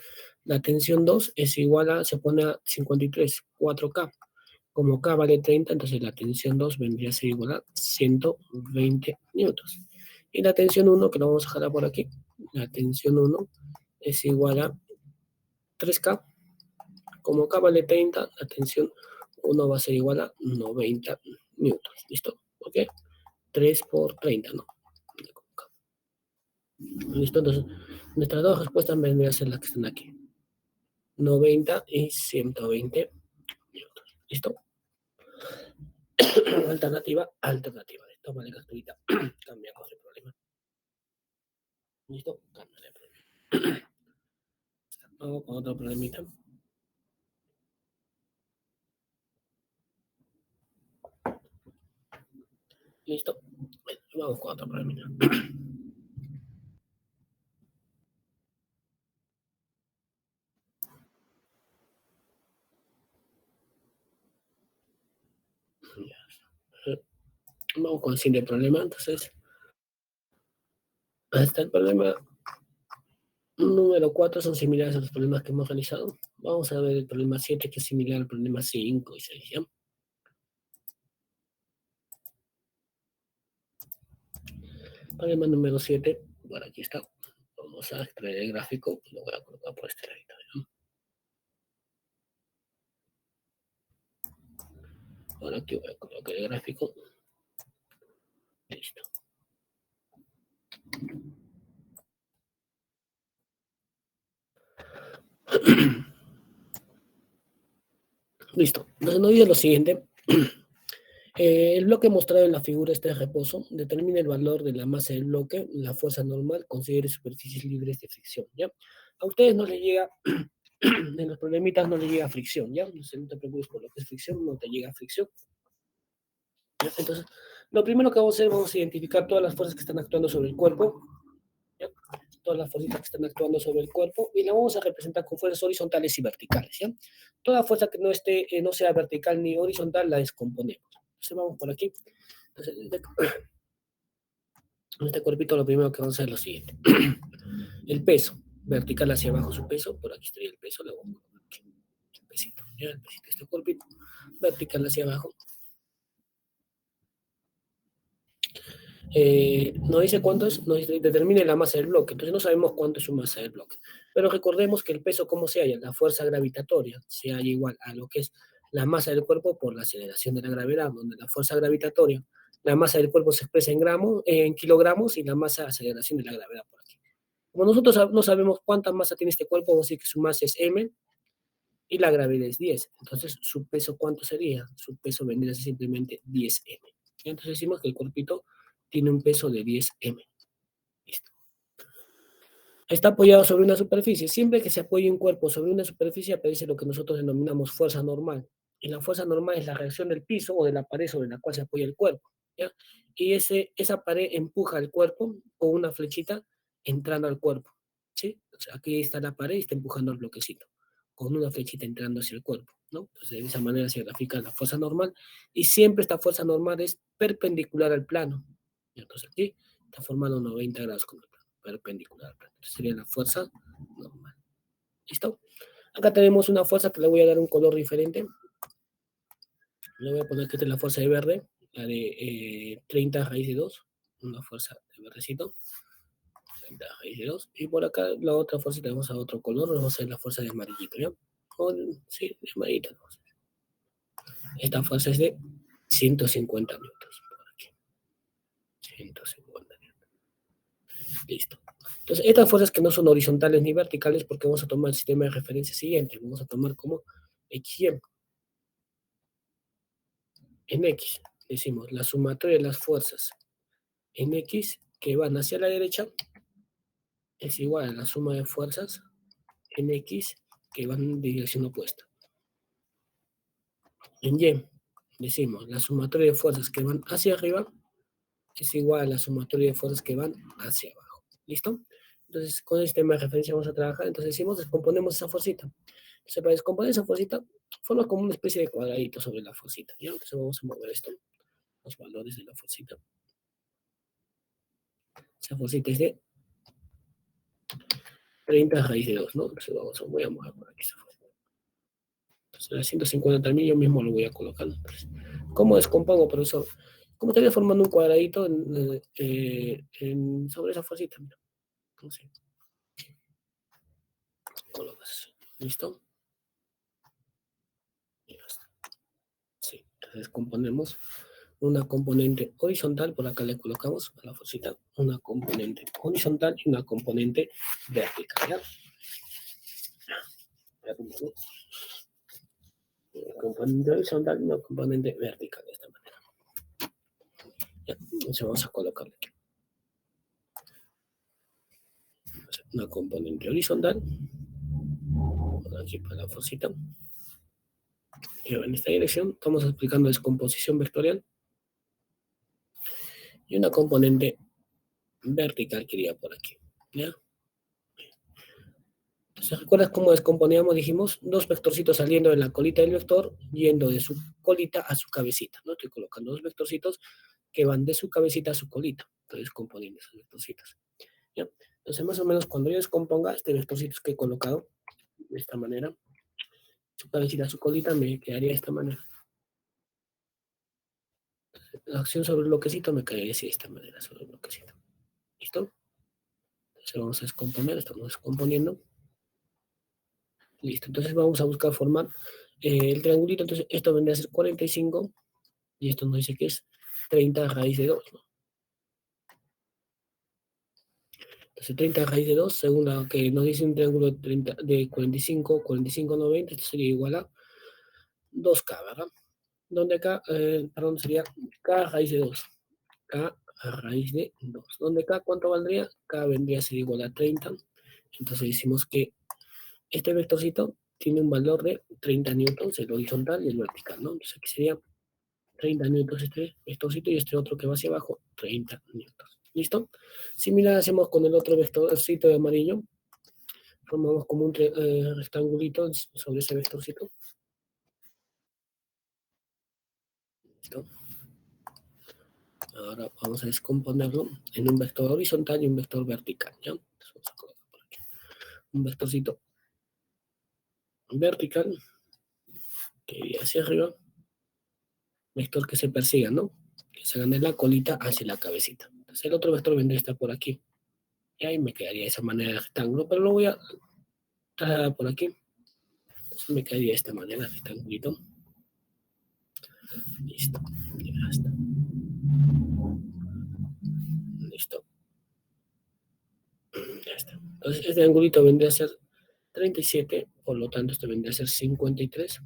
S2: La tensión 2 es igual a, se pone a 53, 4K. Como K vale 30, entonces la tensión 2 vendría a ser igual a 120 newtons. Y la tensión 1, que lo vamos a jalar por aquí, la tensión 1 es igual a 3K. Como K vale 30, la tensión 1 va a ser igual a 90 newtons. ¿Listo? ¿Ok? 3 por 30, ¿no? ¿Listo? Entonces, nuestras dos respuestas vendrían a ser las que están aquí. 90 y 120 newtons. ¿Listo? Alternativa. Toma la capturita. Cambiamos el problema. ¿Listo? Cambia el problema. Vamos con otro problemita. ¿Listo? Bueno, vamos con otro problemita. Vamos con el siguiente problema. Entonces, hasta el problema Número 4 son similares a los problemas que hemos realizado. Vamos a ver el problema 7, que es similar al problema 5 y 6, ¿ya? Problema número 7, bueno, aquí está. Vamos a extraer el gráfico, lo voy a colocar por este lado, ¿ya? Ahora aquí voy a colocar el gráfico. Listo. Listo. Entonces nos dice lo siguiente. El bloque mostrado en la figura está de reposo. Determina el valor de la masa del bloque, la fuerza normal, considere superficies libres de fricción, ¿ya? A ustedes no les llega, en los problemitas no les llega fricción, ¿ya? No te preocupes por lo que es fricción, no te llega fricción. ¿Ya? Entonces, lo primero que vamos a hacer, vamos a identificar todas las fuerzas que están actuando sobre el cuerpo, ¿ya? Todas las fuerzas que están actuando sobre el cuerpo, y la vamos a representar con fuerzas horizontales y verticales, ¿ya? Toda fuerza que no sea vertical ni horizontal la descomponemos. Entonces vamos por aquí. Entonces, en este cuerpito lo primero que vamos a hacer es lo siguiente. El peso, vertical hacia abajo su peso, por aquí estaría el peso, le vamos a colocar aquí el pesito, ¿ya? El pesito de este cuerpito, vertical hacia abajo. No dice cuánto es, no dice, determine la masa del bloque, entonces no sabemos cuánto es su masa del bloque. Pero recordemos que el peso, ¿cómo se halla? La fuerza gravitatoria se halla igual a lo que es la masa del cuerpo por la aceleración de la gravedad, donde la fuerza gravitatoria, la masa del cuerpo se expresa en gramos, en kilogramos, y la masa aceleración de la gravedad por aquí. Como nosotros no sabemos cuánta masa tiene este cuerpo, vamos a decir que su masa es m y la gravedad es 10. Entonces, ¿su peso cuánto sería? Su peso vendría a ser simplemente 10m. Entonces decimos que el cuerpito tiene un peso de 10m. Listo. Está apoyado sobre una superficie. Siempre que se apoye un cuerpo sobre una superficie aparece lo que nosotros denominamos fuerza normal. Y la fuerza normal es la reacción del piso o de la pared sobre la cual se apoya el cuerpo, ¿ya? Y esa pared empuja al cuerpo con una flechita entrando al cuerpo, ¿sí? O sea, aquí está la pared y está empujando el bloquecito con una flechita entrando hacia el cuerpo, ¿no? Entonces de esa manera se grafica la fuerza normal, y siempre esta fuerza normal es perpendicular al plano. Entonces aquí está formando 90 grados con el plano, perpendicular al plano. Entonces sería la fuerza normal. ¿Listo? Acá tenemos una fuerza que le voy a dar un color diferente. Le voy a poner que esta es la fuerza de verde, la de 30 raíz de 2, una fuerza de verdecito, 30 raíz de 2, y por acá la otra fuerza tenemos a otro color, vamos a hacer la fuerza de amarillito, ¿ya? Sí, de amarillito. Esta fuerza es de 150 newtons, por aquí, 150 newtons. Listo. Entonces, estas fuerzas que no son horizontales ni verticales, porque vamos a tomar el sistema de referencia siguiente, vamos a tomar como x y m. En x decimos la sumatoria de las fuerzas en x que van hacia la derecha es igual a la suma de fuerzas en x que van en dirección opuesta. En y decimos la sumatoria de fuerzas que van hacia arriba es igual a la sumatoria de fuerzas que van hacia abajo. ¿Listo? Entonces, con el sistema de referencia vamos a trabajar. Entonces decimos, descomponemos esa fuercita. Entonces, para descomponer esa fuercita, forma como una especie de cuadradito sobre la fuercita, ¿ya? Entonces vamos a mover esto, los valores de la fuercita. Esa fuercita es de 30 raíz de 2, ¿no? Entonces voy a mover por aquí esa fuerza. Entonces, la 150.000 yo mismo lo voy a colocar. Entonces, ¿cómo descompongo, profesor? Como estaría formando un cuadradito sobre esa fuercita, mira. Entonces, colocas. ¿Listo? Y ya está. Sí, entonces componemos una componente horizontal, por acá le colocamos a la fuercita una componente horizontal y una componente vertical, ¿ya? Una componente horizontal y una componente vertical de esta manera. Ya, entonces vamos a colocarle aquí una componente horizontal, por aquí para la fuercita, y en esta dirección estamos explicando descomposición vectorial, y una componente vertical que iría por aquí, ¿ya? Entonces, ¿recuerdas cómo descomponíamos? Dijimos dos vectorcitos saliendo de la colita del vector, yendo de su colita a su cabecita, ¿no? Estoy colocando dos vectorcitos que van de su cabecita a su colita, entonces componiendo esos vectorcitos. ¿ya? Entonces, más o menos, cuando yo descomponga este vectorcito que he colocado de esta manera, su cabecita, su colita, me quedaría de esta manera. La acción sobre el bloquecito me caería así de esta manera, sobre el bloquecito. ¿Listo? Entonces vamos a descomponer, estamos descomponiendo. Listo, entonces vamos a buscar formar el triangulito. Entonces esto vendría a ser 45 y esto nos dice que es 30 raíz de 2, ¿no? Entonces 30 raíz de 2, según lo que nos dice un triángulo de 45, 45, 90, esto sería igual a 2K, ¿verdad? Donde acá, perdón, sería K raíz de 2. K raíz de 2. Donde K, ¿cuánto valdría? K vendría a ser igual a 30. Entonces decimos que este vectorcito tiene un valor de 30 newtons, el horizontal y el vertical, ¿no? Entonces aquí sería 30 newtons este vectorcito y este otro que va hacia abajo, 30 newtons. ¿Listo? Similar hacemos con el otro vectorcito de amarillo. Formamos como un rectangulito sobre ese vectorcito. ¿Listo? Ahora vamos a descomponerlo en un vector horizontal y un vector vertical, ¿ya? Entonces vamos a colocar por aquí un vectorcito vertical que iría hacia arriba, vector que se persiga, ¿no? Que se de la colita hacia la cabecita. Entonces el otro vector vendría a estar por aquí. Y ahí me quedaría de esa manera el rectángulo, pero lo voy a trasladar por aquí. Entonces me quedaría de esta manera el rectangulito. Listo. Ya está. Listo. Ya está. Entonces este angulito vendría a ser 37, por lo tanto esto vendría a ser 53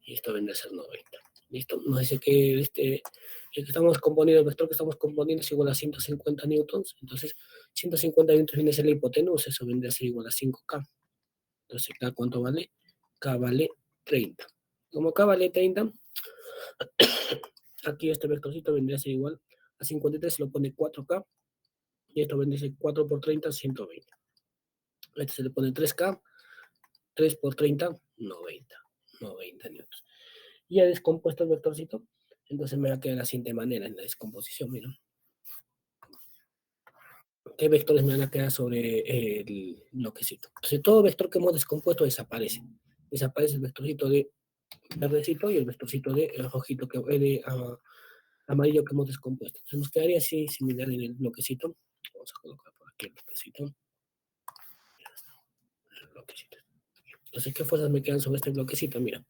S2: y esto vendría a ser 90. ¿Listo? Nos dice que el que estamos componiendo, el vector que estamos componiendo es igual a 150 newtons, entonces 150 newtons viene a ser la hipotenusa, eso vendría a ser igual a 5K. Entonces, ¿K cuánto vale? K vale 30. Como K vale 30, aquí este vectorcito vendría a ser igual a 53, se lo pone 4K, y esto vendría a ser 4 por 30, 120. Este se le pone 3K, 3 por 30, 90. 90 newtons. Y ya descompuesto el vectorcito, entonces me va a quedar de la siguiente manera en la descomposición, miren. ¿Qué vectores me van a quedar sobre el bloquecito? Entonces todo vector que hemos descompuesto desaparece. Desaparece el vectorcito de verdecito y el vectorcito de rojito, amarillo que hemos descompuesto. Entonces nos quedaría así similar en el bloquecito. Vamos a colocar por aquí el bloquecito. El bloquecito. Entonces, ¿qué fuerzas me quedan sobre este bloquecito? Mira,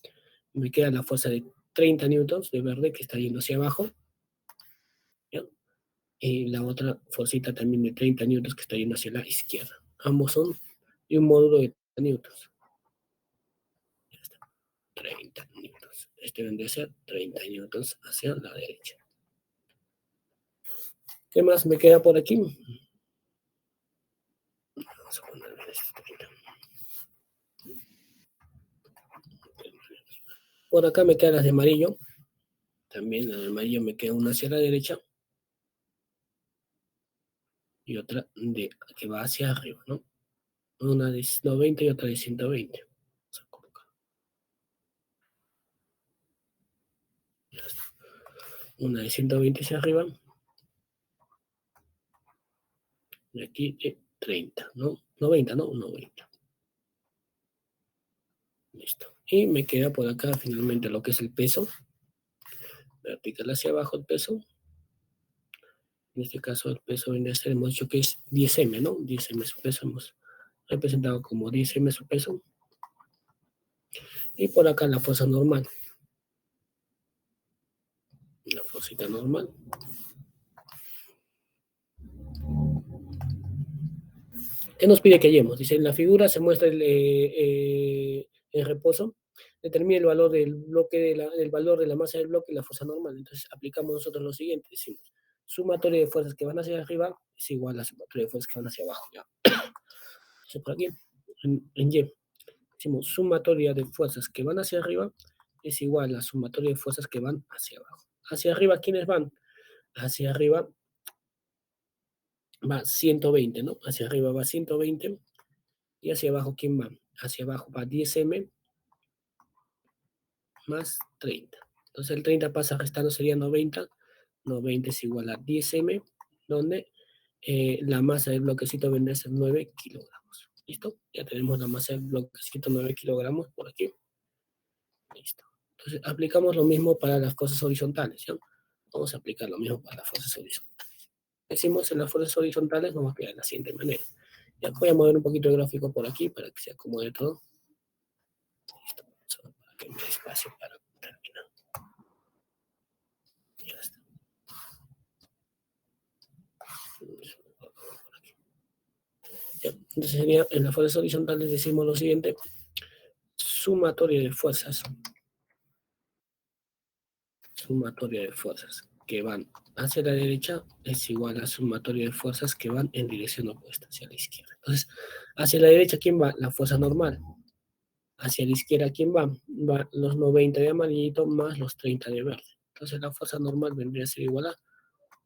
S2: me queda la fuerza de 30 newtons de verde que está yendo hacia abajo. ¿Ya? Y la otra fuercita también de 30 newtons que está yendo hacia la izquierda. Ambos son de un módulo de 30 newtons. Ya está. 30 newtons. Este vendría a ser 30 newtons hacia la derecha. ¿Qué más me queda por aquí? Vamos a ponerle este 30. Por acá me quedan las de amarillo. También la de amarillo me queda una hacia la derecha. Y otra que va hacia arriba, ¿no? Una de 90 y otra de 120. Vamos a colocar. Ya está. Una de 120 hacia arriba. Y aquí de 30, ¿no? 90, ¿no? 90. Listo. Y me queda por acá finalmente lo que es el peso. Vertical hacia abajo el peso. En este caso el peso viene a ser, hemos dicho que es 10M, ¿no? 10M su peso, hemos representado como 10M su peso. Y por acá la fuerza normal. La fuercita normal. ¿Qué nos pide que hallemos? Dice, en la figura se muestra el reposo. Determina el valor del bloque, el valor de la masa del bloque y la fuerza normal. Entonces aplicamos nosotros lo siguiente. Decimos, sumatoria de fuerzas que van hacia arriba es igual a la sumatoria de fuerzas que van hacia abajo. ¿Ya? Entonces por aquí, en Y, decimos, sumatoria de fuerzas que van hacia arriba es igual a la sumatoria de fuerzas que van hacia abajo. Hacia arriba, ¿quiénes van? Hacia arriba va 120, ¿no? Hacia arriba va 120. Y hacia abajo, ¿quién va? Hacia abajo va 10M más 30. Entonces el 30 pasa restando, sería 90. 90 es igual a 10M, donde la masa del bloquecito vendría a ser 9 kilogramos. ¿Listo? Ya tenemos la masa del bloquecito 9 kilogramos por aquí. Listo. Entonces, aplicamos lo mismo para las fuerzas horizontales, ¿ya? Vamos a aplicar lo mismo para las fuerzas horizontales. Decimos en las fuerzas horizontales, vamos a aplicar de la siguiente manera. Ya voy a mover un poquito el gráfico por aquí para que se acomode todo. Listo. Solo para que me dé espacio para terminar. Ya está. Ya, entonces sería, en las fuerzas horizontales decimos lo siguiente: sumatoria de fuerzas que van hacia la derecha es igual a sumatoria de fuerzas que van en dirección opuesta, hacia la izquierda. Entonces, hacia la derecha, ¿quién va? La fuerza normal. Hacia la izquierda, ¿quién va? Va los 90 de amarillito más los 30 de verde. Entonces, la fuerza normal vendría a ser igual a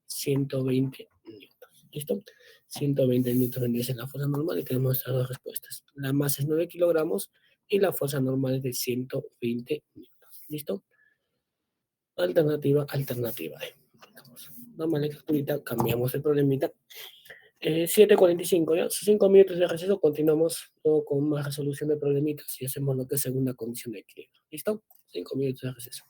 S2: 120 newtons. ¿Listo? 120 newtons vendría a ser la fuerza normal y tenemos nuestras dos respuestas. La masa es 9 kilogramos y la fuerza normal es de 120 newtons. ¿Listo? Alternativa. Damos la lecturita, cambiamos el problemita. 7:45, ¿ya? 5 minutos de receso, continuamos con más resolución de problemitas y hacemos lo que es segunda condición de equilibrio. ¿Listo? 5 minutos de receso.